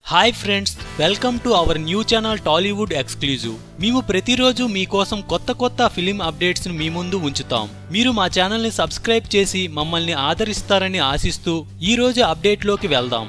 Hi friends, welcome to our new channel Tollywood exclusive. మేము ప్రతిరోజు మీకోసం కొత్త ఫిలిం అప్డేట్స్ ను మీ ముందు ఉంచుతాం. మీరు మా ఛానల్ ని సబ్స్క్రైబ్ చేసి మమ్మల్ని ఆదరిస్తారని ఆశిస్తూ ఈ రోజు అప్డేట్ లోకి వెళ్దాం.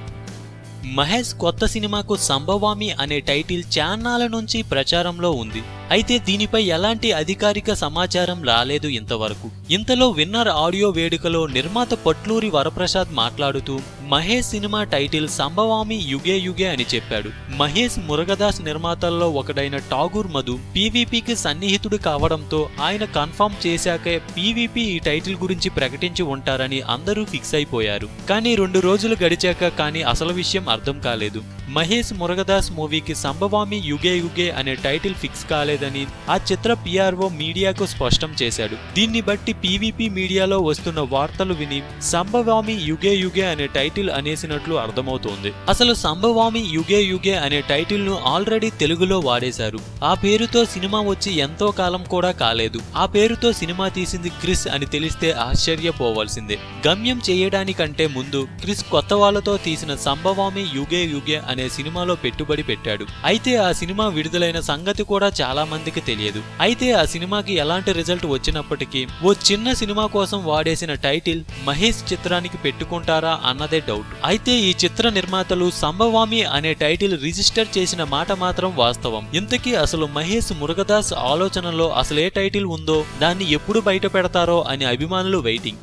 మహేష్ కొత్త సినిమాకు సంభవామి అనే టైటిల్ చాన్నాళ్ళ నుంచి ప్రచారంలో ఉంది. అయితే దీనిపై ఎలాంటి అధికారిక సమాచారం రాలేదు ఇంతవరకు. ఇంతలో విన్నర్ ఆడియో వేడుకలో నిర్మాత పొట్లూరి వరప్రసాద్ మాట్లాడుతూ మహేష్ సినిమా టైటిల్ సంభవామి యుగే యుగే అని చెప్పాడు. మహేష్ మురుగదాస్ నిర్మాతల్లో ఒకడైన ఠాగూర్ మధు పీవీపీకి సన్నిహితుడు కావడంతో ఆయన కన్ఫర్మ్ చేశాకే పీవీపీ ఈ టైటిల్ గురించి ప్రకటించి ఉంటారని అందరూ ఫిక్స్ అయిపోయారు. కానీ 2 రోజులు గడిచాక కానీ అసలు విషయం అర్థం కాలేదు. మహేష్ మురుగదాస్ మూవీకి సంభవామి యుగే యుగే అనే టైటిల్ ఫిక్స్ కాలేదని ఆ చిత్ర పిఆర్ఓ మీడియాకు స్పష్టం చేశాడు. దీన్ని బట్టి పీవీపీ మీడియాలో వస్తున్న వార్తలు విని సంభవామి యుగే యుగే అనే టైటిల్ అనేసినట్లు అర్థమవుతోంది. అసలు సంభవామి యుగే యుగే అనే టైటిల్ ను ఆల్రెడీ తెలుగులో వాడేశారు. ఆ పేరుతో సినిమా వచ్చి ఎంతో కాలం కూడా కాలేదు. ఆ పేరుతో సినిమా తీసింది క్రిస్ అని తెలిస్తే ఆశ్చర్యపోవాల్సిందే. గమ్యం చేయడానికంటే ముందు క్రిస్ కొత్త వాళ్లతో తీసిన సంభవామి యుగే యుగే అనే సినిమాలో పెట్టుబడి పెట్టాడు. అయితే ఆ సినిమా విడుదలైన సంగతి కూడా చాలా మందికి తెలియదు. అయితే ఆ సినిమాకి ఎలాంటి రిజల్ట్ వచ్చినప్పటికీ ఓ చిన్న సినిమా కోసం వాడేసిన టైటిల్ మహేష్ చిత్రానికి పెట్టుకుంటారా అన్నదే డౌట్. అయితే ఈ చిత్ర నిర్మాతలు సంభవామి అనే టైటిల్ రిజిస్టర్ చేసిన మాట మాత్రం వాస్తవం. ఇంతకీ అసలు మహేష్ మురుగదాస్ ఆలోచనలో అసలే టైటిల్ ఉందో దాన్ని ఎప్పుడు బయట పెడతారో అని అభిమానులు వెయిటింగ్.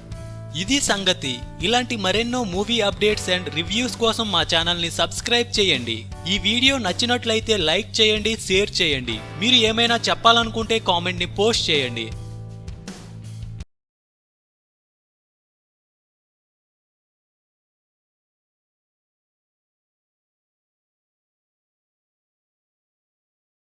ఇది సంగతి. ఇలాంటి మరెన్నో మూవీ అప్డేట్స్ అండ్ రివ్యూస్ కోసం మా ఛానల్ ని సబ్స్క్రైబ్ చేయండి. ఈ వీడియో నచ్చినట్లయితే లైక్ చేయండి, షేర్ చేయండి. మీరు ఏమైనా చెప్పాలనుకుంటే కామెంట్ ని పోస్ట్ చేయండి.